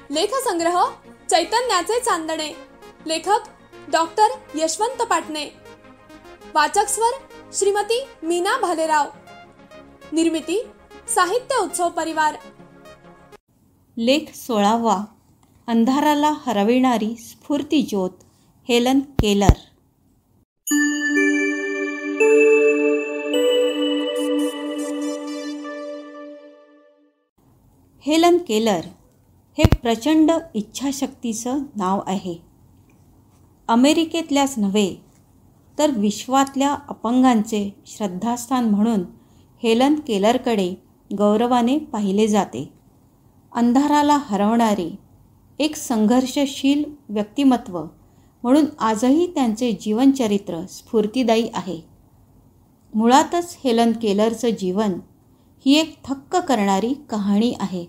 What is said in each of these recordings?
लेखसंग्रह चैतन्याचे चांदणे. लेखक डॉक्टर यशवंत पाटणे. वाचक स्वर श्रीमती मीना भालेराव. निर्मिती साहित्य उत्सव परिवार. लेख 16वा. अंधाराला हरविणारी स्फूर्ती ज्योत. Helen Keller. हेलन केलर हे प्रचंड इच्छाशक्तीचं नाव आहे. अमेरिकेतल्याच नव्हे तर विश्वातल्या अपंगांचे श्रद्धास्थान म्हणून हेलन केलरकडे गौरवाने पाहिले जाते. अंधाराला हरवणारे एक संघर्षशील व्यक्तिमत्व म्हणून आजही त्यांचे जीवनचरित्र स्फूर्तिदायी आहे. मुळातच हेलन केलरचं जीवन ही एक थक्क करणारी कहाणी आहे.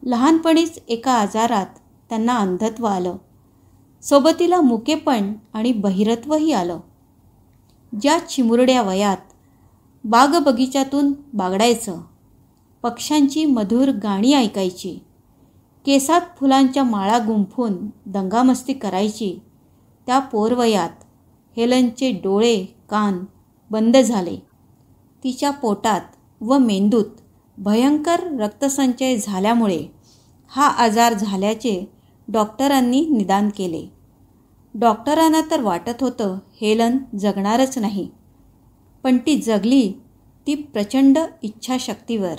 लहानपणीच एका आजारात त्यांना अंधत्व आलं. सोबतीला मुकेपण आणि बहिरत्वही आलं. ज्या चिमुरड्या वयात बागबगीच्यातून बागडायचं, पक्ष्यांची मधुर गाणी ऐकायची, केसात फुलांच्या माळा गुंफून दंगामस्ती करायची, त्या पोरवयात हेलनचे डोळे कान बंद झाले. तिच्या पोटात व मेंदूत भयंकर रक्तसंचय झाल्यामुळे हा आजार झाल्याचे डॉक्टरांनी निदान केले. डॉक्टरांना तर वाटत होतं हेलन जगणारच नाही, पण ती जगली ती प्रचंड इच्छाशक्तीवर.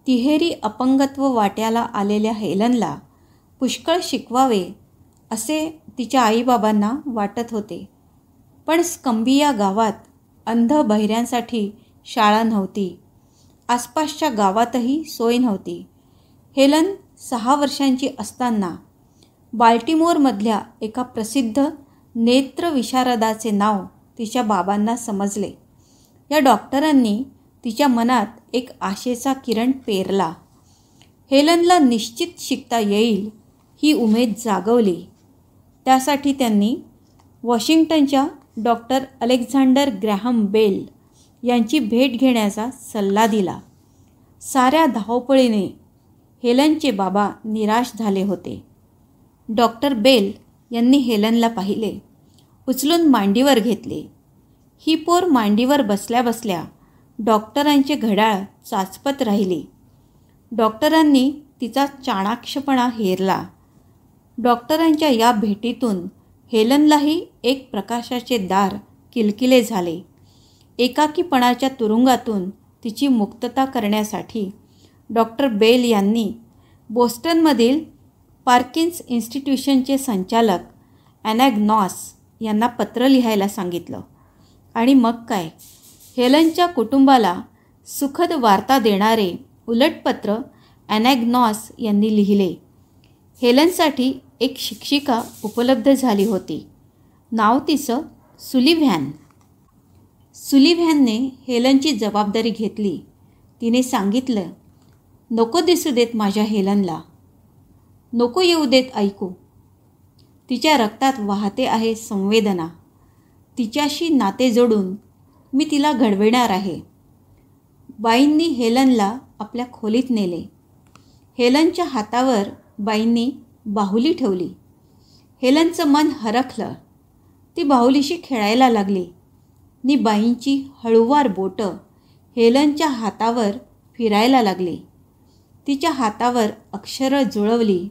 तिहेरी अपंगत्व वाट्याला आलेल्या हेलनला पुष्कळ शिकवावे असे तिच्या आईबाबांना वाटत होते, पण स्कंबिया गावात अंध बहिऱ्यांसाठी शाळा नव्हती. आसपासच्या गावातही सोय नव्हती. हेलन 6 वर्षांची असताना बाल्टिमोरमधल्या एका प्रसिद्ध नेत्रविशारदाचे नाव तिच्या बाबांना समजले. या डॉक्टरांनी तिच्या मनात एक आशेचा किरण पेरला. हेलनला निश्चित शिकता येईल ही उमेद जागवली. त्यासाठी त्यांनी वॉशिंग्टनच्या डॉक्टर अलेक्झांडर ग्रॅहम बेल यांची भेट घेण्याचा सल्ला दिला. साऱ्या धावपळीने हेलनचे बाबा निराश झाले होते. डॉक्टर बेल यांनी हेलनला पाहिले, उचलून मांडीवर घेतले. ही पोर मांडीवर बसल्या बसल्या डॉक्टरांचे घड्याळ चाचपत राहिली. डॉक्टरांनी तिचा चाणाक्षपणा हेरला. डॉक्टरांच्या या भेटीतून हेलनलाही एक प्रकाशाचे दार किलकिले झाले. एकाकीपणाच्या तुरुंगातून तिची मुक्तता करण्यासाठी डॉक्टर बेल यांनी बोस्टनमधील पार्किन्स इन्स्टिट्यूशनचे संचालक ॲनॅग्नॉस यांना पत्र लिहायला सांगितलं. आणि मग काय, हेलनच्या कुटुंबाला सुखद वार्ता देणारे उलटपत्र ॲनॅग्नॉस यांनी लिहिले. हेलनसाठी एक शिक्षिका उपलब्ध झाली होती. नाव तिचं सुलिव्हॅन. सुलिव्हॅनने हेलनची जबाबदारी घेतली. तिने सांगितलं, नको दिसू देत माझ्या हेलनला, नको येऊ देत ऐकू. तिच्या रक्तात वाहते आहे संवेदना. तिच्याशी नाते जोडून मी तिला घडविणार आहे. बाईंनी हेलनला आपल्या खोलीत नेले. हेलनच्या हातावर बाईंनी बाहुली ठेवली. हेलनचं मन हरखलं. ती बाहुलीशी खेळायला लागली. नि बाईंची हळूवार बोटं हेलनच्या हातावर फिरायला लागली. तिच्या हातावर अक्षरं जुळवली.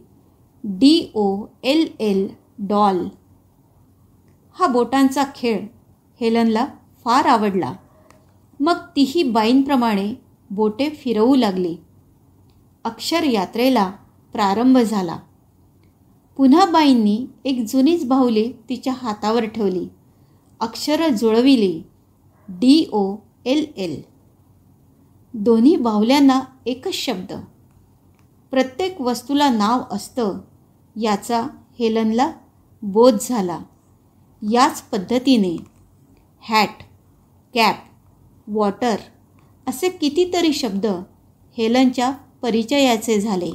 DOLL doll. हा बोटांचा खेळ हेलनला फार आवडला. मग तीही बाईंप्रमाणे बोटे फिरवू लागली. अक्षर यात्रेला प्रारंभ झाला. पुन्हा बाईंनी एक जुनीच बाहुली तिच्या हातावर ठेवली. अक्षरं जुळविली. DOLL. दोन्ही बाहुल्यांना एकच शब्द. प्रत्येक वस्तूला नाव असतं याचा हेलनला बोध झाला. याच पद्धतीने हॅट, कॅप, वॉटर असे कितीतरी शब्द हेलनच्या परिचयाचे झाले.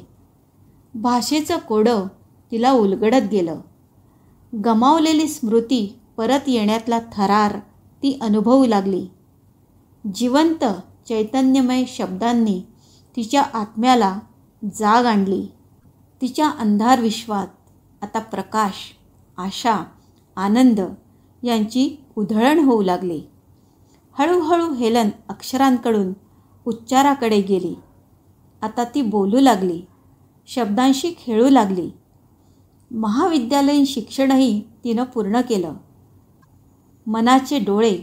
भाषेचं कोडं तिला उलगडत गेलं. गमावलेली स्मृती परत येण्यातला थरार ती अनुभवू लागली. जिवंत चैतन्यमय शब्दांनी तिच्या आत्म्याला जाग आणली. तिच्या अंधार विश्वात आता प्रकाश, आशा, आनंद यांची उधळण होऊ लागली. हळूहळू हेलन अक्षरांकडून उच्चाराकडे गेली. आता ती बोलू लागली, शब्दांशी खेळू लागली. महाविद्यालयीन शिक्षणही तिनं पूर्ण केलं. मनाचे डोळे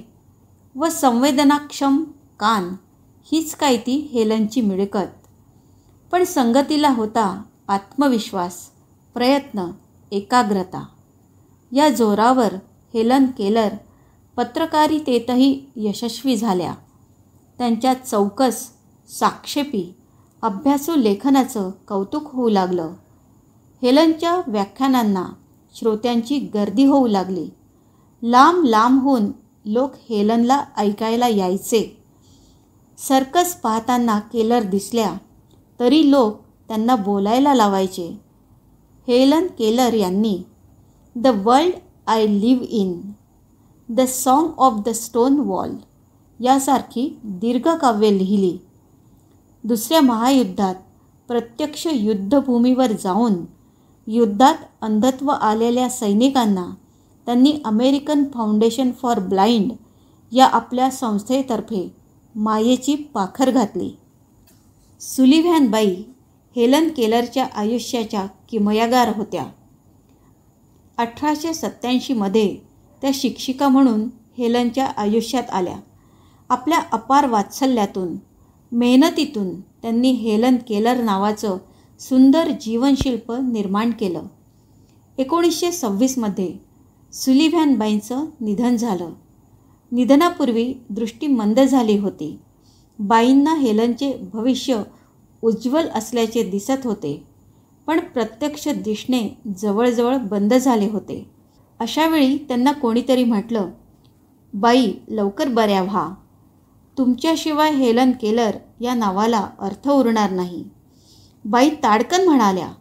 व संवेदनाक्षम कान हीच काय ती हेलनची मिळकत. पण संगतीला होता आत्मविश्वास, प्रयत्न, एकाग्रता. या जोरावर हेलन केलर पत्रकारितेतही यशस्वी झाल्या. त्यांच्या चौकस, साक्षेपी, अभ्यासू लेखनाचं कौतुक होऊ लागलं. हेलनच्या व्याख्यानांना श्रोत्यांची गर्दी होऊ लागली. लांब लांबहून लोक हेलनला ऐकायला यायचे. सर्कस पाहताना केलर दिसल्या तरी लोक त्यांना बोलायला लावायचे. हेलन केलर यांनी the world I live in, the song of the stone wall यासारखी दीर्घकाव्ये लिहिली. दुसऱ्या महायुद्धात प्रत्यक्ष युद्धभूमीवर जाऊन युद्धात अंधत्व आलेल्या सैनिकांना त्यांनी अमेरिकन फाउंडेशन फॉर ब्लाइंड या आपल्या संस्थेतर्फे मायेची पाखर घातली. सुलिव्हॅन बाई हेलन केलरच्या आयुष्याच्या किमयागार होत्या. 1887 त्या शिक्षिका म्हणून हेलनच्या आयुष्यात आल्या. आपल्या अपार वात्सल्यातून, मेहनतीतून त्यांनी हेलन केलर नावाचं सुंदर जीवनशिल्प निर्माण केलं. 1926 सुलिव्हॅन बाईंचं निधन झालं. निधनापूर्वी दृष्टी मंद झाली होती. बाईंना हेलनचे भविष्य उज्ज्वल असल्याचे दिसत होते, पण प्रत्यक्ष दिसणे जवळजवळ बंद झाले होते. अशावेळी त्यांना कोणीतरी म्हटलं, बाई लवकर बऱ्या व्हा, तुमच्याशिवाय हेलन केलर या नावाला अर्थ उरणार नाही. बाई ताडकन म्हणाल्या,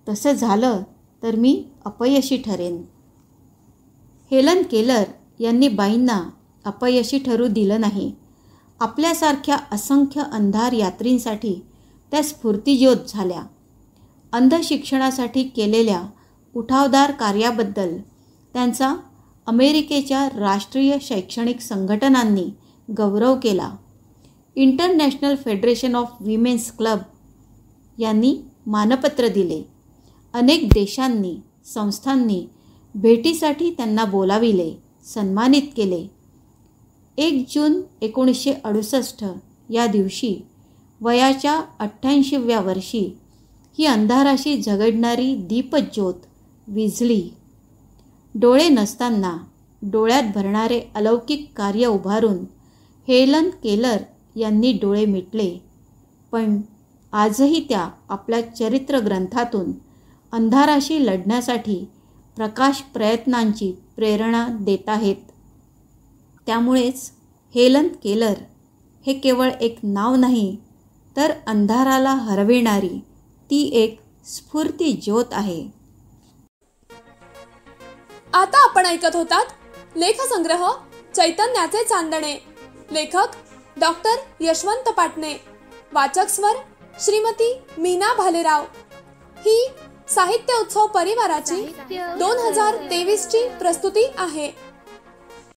तसं झालं तर मी अपयशी ठरेन. हेलन केलर यांनी बाईंना अपयशी ठरू दिलं नाही. आपल्यासारख्या असंख्य अंधार यात्रींसाठी त्या स्फूर्तिज्योत झाल्या. अंध शिक्षणासाठी केलेल्या उठावदार कार्याबद्दल त्यांचा अमेरिकेच्या राष्ट्रीय शैक्षणिक संघटनांनी गौरव केला. International federation of women's club यांनी मानपत्र दिले. अनेक देशांनी, संस्थांनी भेटीसाठी त्यांना बोलाविले, सन्मानित केले. 1 जून 1968 या दिवशी वयाच्या 88व्या वर्षी ही अंधाराशी झगडणारी दीपज्योत विझली. डोळे नसताना डोळ्यात भरणारे अलौकिक कार्य उभारून हेलन केलर यांनी डोळे मिटले. पण आजही त्या आपल्या चरित्र ग्रंथातून अंधाराशी लढण्यासाठी प्रकाश प्रयत्नांची प्रेरणा देत आहेत. त्यामुळेच हेलन केलर हे केवळ एक नाव नाही, तर अंधाराला हरविणारी ती एक स्फूर्ती ज्योत आहे. आता आपण ऐकत होतात लेखसंग्रह चैतन्याचे चांदणे. लेखक डॉक्टर यशवंत पाटणे. वाचक स्वर श्रीमती मीना भालेराव. ही साहित्य उत्सव परिवाराची 2023 ची प्रस्तुती आहे.